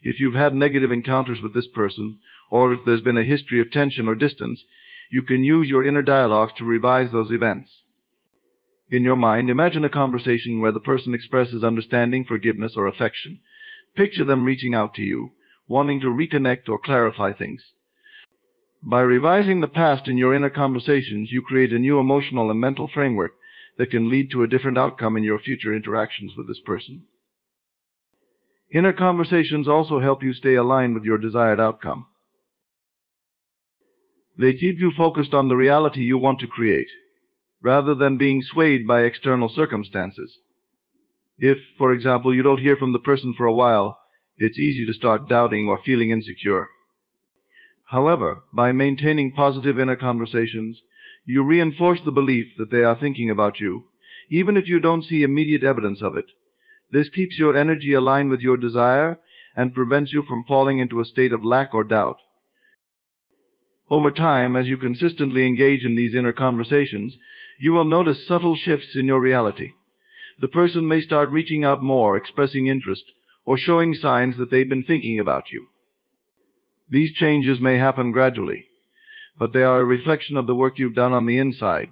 If you've had negative encounters with this person, or if there's been a history of tension or distance, you can use your inner dialogues to revise those events. In your mind, imagine a conversation where the person expresses understanding, forgiveness, or affection. Picture them reaching out to you, wanting to reconnect or clarify things. By revising the past in your inner conversations, you create a new emotional and mental framework that can lead to a different outcome in your future interactions with this person. Inner conversations also help you stay aligned with your desired outcome. They keep you focused on the reality you want to create, rather than being swayed by external circumstances. If, for example, you don't hear from the person for a while, it's easy to start doubting or feeling insecure. However, by maintaining positive inner conversations, you reinforce the belief that they are thinking about you, even if you don't see immediate evidence of it. This keeps your energy aligned with your desire and prevents you from falling into a state of lack or doubt. Over time, as you consistently engage in these inner conversations, you will notice subtle shifts in your reality. The person may start reaching out more, expressing interest, or showing signs that they've been thinking about you. These changes may happen gradually, but they are a reflection of the work you've done on the inside.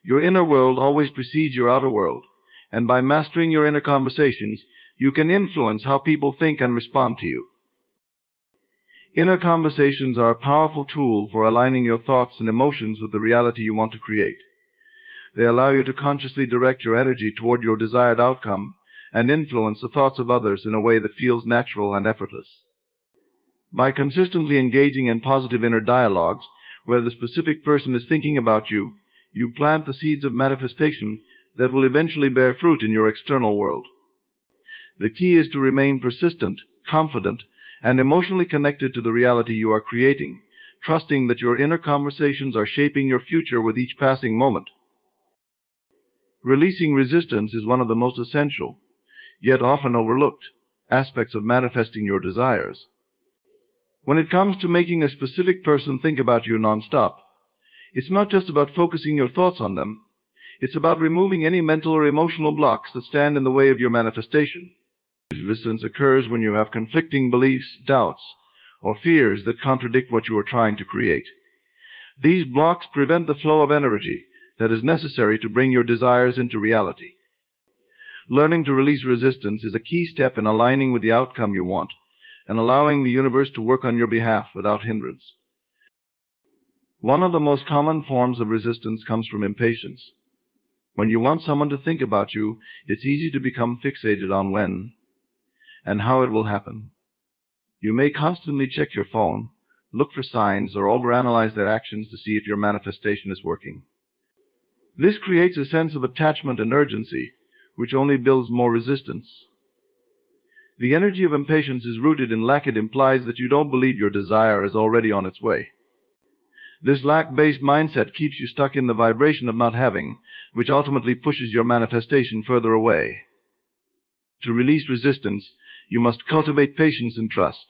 Your inner world always precedes your outer world, and by mastering your inner conversations, you can influence how people think and respond to you. Inner conversations are a powerful tool for aligning your thoughts and emotions with the reality you want to create. They allow you to consciously direct your energy toward your desired outcome and influence the thoughts of others in a way that feels natural and effortless. By consistently engaging in positive inner dialogues, where the specific person is thinking about you, you plant the seeds of manifestation that will eventually bear fruit in your external world. The key is to remain persistent, confident, and emotionally connected to the reality you are creating, trusting that your inner conversations are shaping your future with each passing moment. Releasing resistance is one of the most essential, yet often overlooked, aspects of manifesting your desires. When it comes to making a specific person think about you nonstop, it's not just about focusing your thoughts on them. It's about removing any mental or emotional blocks that stand in the way of your manifestation. Resistance occurs when you have conflicting beliefs, doubts, or fears that contradict what you are trying to create. These blocks prevent the flow of energy that is necessary to bring your desires into reality. Learning to release resistance is a key step in aligning with the outcome you want and allowing the universe to work on your behalf without hindrance. One of the most common forms of resistance comes from impatience. When you want someone to think about you, it's easy to become fixated on when and how it will happen. You may constantly check your phone, look for signs, or overanalyze their actions to see if your manifestation is working. This creates a sense of attachment and urgency, which only builds more resistance. The energy of impatience is rooted in lack. It implies that you don't believe your desire is already on its way. This lack-based mindset keeps you stuck in the vibration of not having, which ultimately pushes your manifestation further away. To release resistance, you must cultivate patience and trust.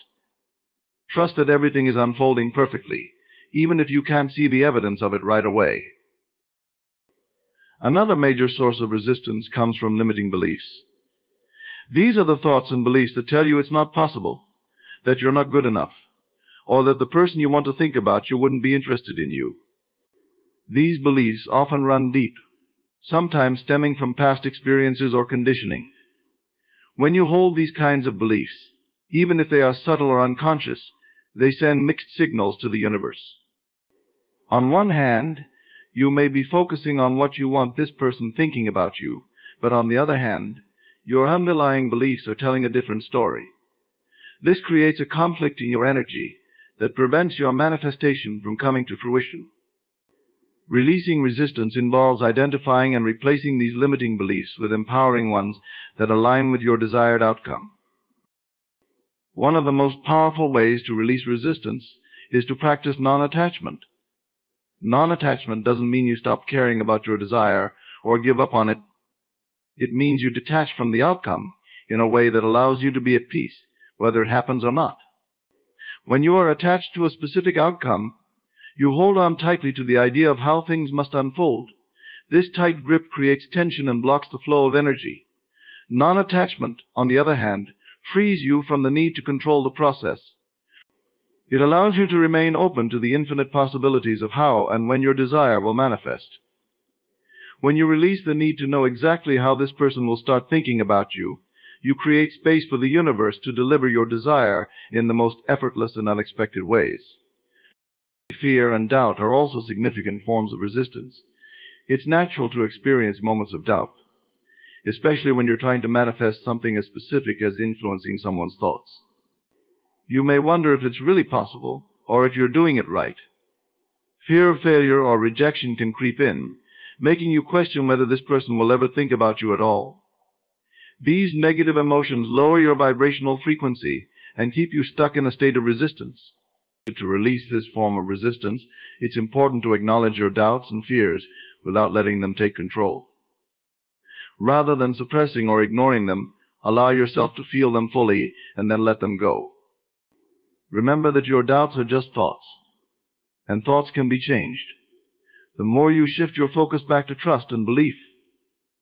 Trust that everything is unfolding perfectly, even if you can't see the evidence of it right away. Another major source of resistance comes from limiting beliefs. These are the thoughts and beliefs that tell you it's not possible, that you're not good enough, or that the person you want to think about you wouldn't be interested in you. These beliefs often run deep, sometimes stemming from past experiences or conditioning. When you hold these kinds of beliefs, even if they are subtle or unconscious, they send mixed signals to the universe. On one hand, you may be focusing on what you want this person thinking about you, but on the other hand, your underlying beliefs are telling a different story. This creates a conflict in your energy that prevents your manifestation from coming to fruition. Releasing resistance involves identifying and replacing these limiting beliefs with empowering ones that align with your desired outcome. One of the most powerful ways to release resistance is to practice non-attachment. Non-attachment doesn't mean you stop caring about your desire or give up on it. It means you detach from the outcome in a way that allows you to be at peace, whether it happens or not. When you are attached to a specific outcome, you hold on tightly to the idea of how things must unfold. This tight grip creates tension and blocks the flow of energy. Non-attachment, on the other hand, frees you from the need to control the process. It allows you to remain open to the infinite possibilities of how and when your desire will manifest. When you release the need to know exactly how this person will start thinking about you, you create space for the universe to deliver your desire in the most effortless and unexpected ways. Fear and doubt are also significant forms of resistance. It's natural to experience moments of doubt, especially when you're trying to manifest something as specific as influencing someone's thoughts. You may wonder if it's really possible, or if you're doing it right. Fear of failure or rejection can creep in, making you question whether this person will ever think about you at all. These negative emotions lower your vibrational frequency and keep you stuck in a state of resistance. To release this form of resistance, it's important to acknowledge your doubts and fears without letting them take control. Rather than suppressing or ignoring them, allow yourself to feel them fully and then let them go. Remember that your doubts are just thoughts, and thoughts can be changed. The more you shift your focus back to trust and belief,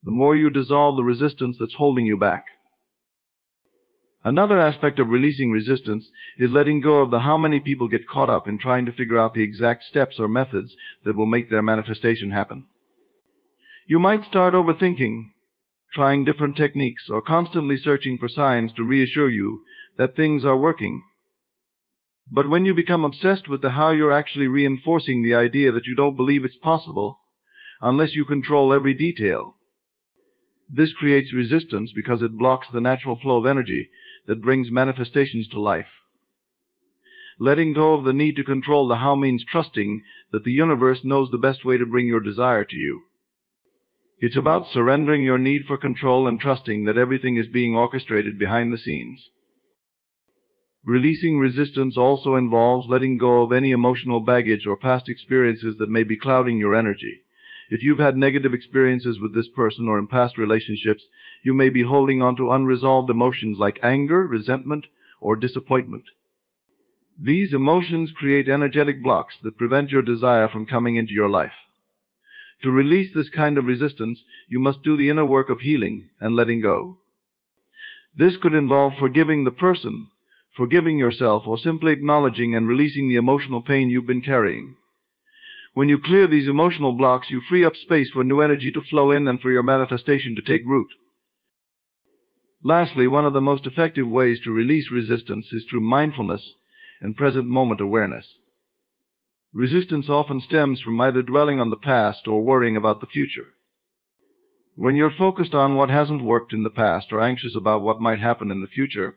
the more you dissolve the resistance that's holding you back. Another aspect of releasing resistance is letting go of the how many people get caught up in trying to figure out the exact steps or methods that will make their manifestation happen. You might start overthinking, trying different techniques, or constantly searching for signs to reassure you that things are working. But when you become obsessed with the how, you're actually reinforcing the idea that you don't believe it's possible unless you control every detail. This creates resistance because it blocks the natural flow of energy that brings manifestations to life. Letting go of the need to control the how means trusting that the universe knows the best way to bring your desire to you. It's about surrendering your need for control and trusting that everything is being orchestrated behind the scenes. Releasing resistance also involves letting go of any emotional baggage or past experiences that may be clouding your energy. If you've had negative experiences with this person or in past relationships, you may be holding on to unresolved emotions like anger, resentment, or disappointment. These emotions create energetic blocks that prevent your desire from coming into your life. To release this kind of resistance, you must do the inner work of healing and letting go. This could involve forgiving the person, forgiving yourself, or simply acknowledging and releasing the emotional pain you've been carrying. When you clear these emotional blocks, you free up space for new energy to flow in and for your manifestation to take root. Lastly, one of the most effective ways to release resistance is through mindfulness and present moment awareness. Resistance often stems from either dwelling on the past or worrying about the future. When you're focused on what hasn't worked in the past or anxious about what might happen in the future,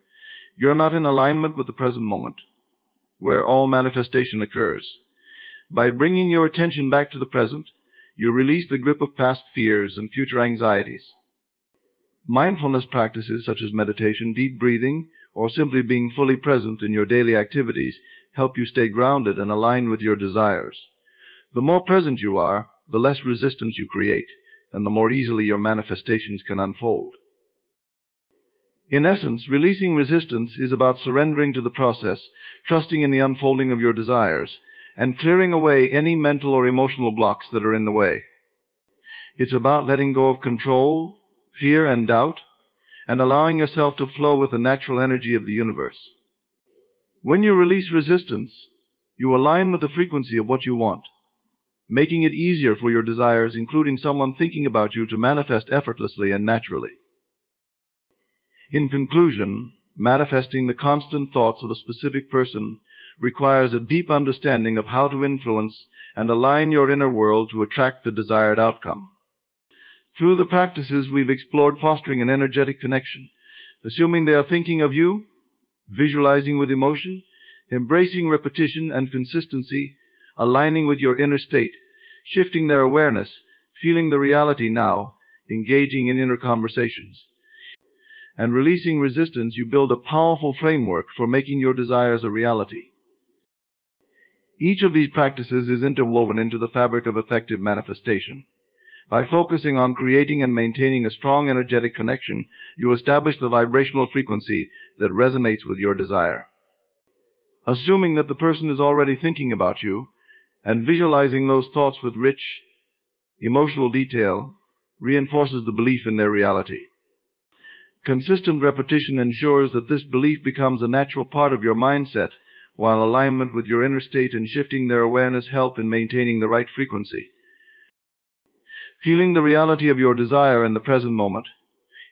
you're not in alignment with the present moment, where all manifestation occurs. By bringing your attention back to the present, you release the grip of past fears and future anxieties. Mindfulness practices such as meditation, deep breathing, or simply being fully present in your daily activities help you stay grounded and aligned with your desires. The more present you are, the less resistance you create, and the more easily your manifestations can unfold. In essence, releasing resistance is about surrendering to the process, trusting in the unfolding of your desires, and clearing away any mental or emotional blocks that are in the way. It's about letting go of control, fear, and doubt, and allowing yourself to flow with the natural energy of the universe. When you release resistance, you align with the frequency of what you want, making it easier for your desires, including someone thinking about you, to manifest effortlessly and naturally. In conclusion, manifesting the constant thoughts of a specific person requires a deep understanding of how to influence and align your inner world to attract the desired outcome. Through the practices, we've explored fostering an energetic connection, assuming they are thinking of you, visualizing with emotion, embracing repetition and consistency, aligning with your inner state, shifting their awareness, feeling the reality now, engaging in inner conversations, and releasing resistance. You build a powerful framework for making your desires a reality. Each of these practices is interwoven into the fabric of effective manifestation. By focusing on creating and maintaining a strong energetic connection, you establish the vibrational frequency that resonates with your desire. Assuming that the person is already thinking about you, and visualizing those thoughts with rich, emotional detail, reinforces the belief in their reality. Consistent repetition ensures that this belief becomes a natural part of your mindset, while alignment with your inner state and shifting their awareness help in maintaining the right frequency. Feeling the reality of your desire in the present moment,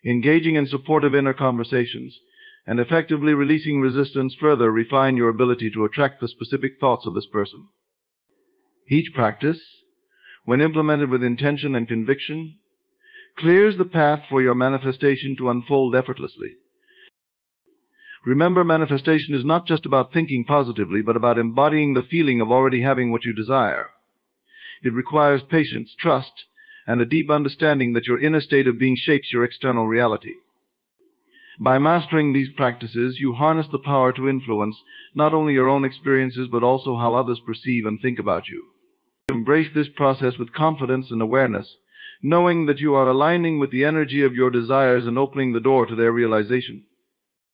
engaging in supportive inner conversations, and effectively releasing resistance further refine your ability to attract the specific thoughts of this person. Each practice, when implemented with intention and conviction, clears the path for your manifestation to unfold effortlessly. Remember, manifestation is not just about thinking positively, but about embodying the feeling of already having what you desire. It requires patience, trust, and a deep understanding that your inner state of being shapes your external reality. By mastering these practices, you harness the power to influence not only your own experiences, but also how others perceive and think about you. Embrace this process with confidence and awareness, knowing that you are aligning with the energy of your desires and opening the door to their realization.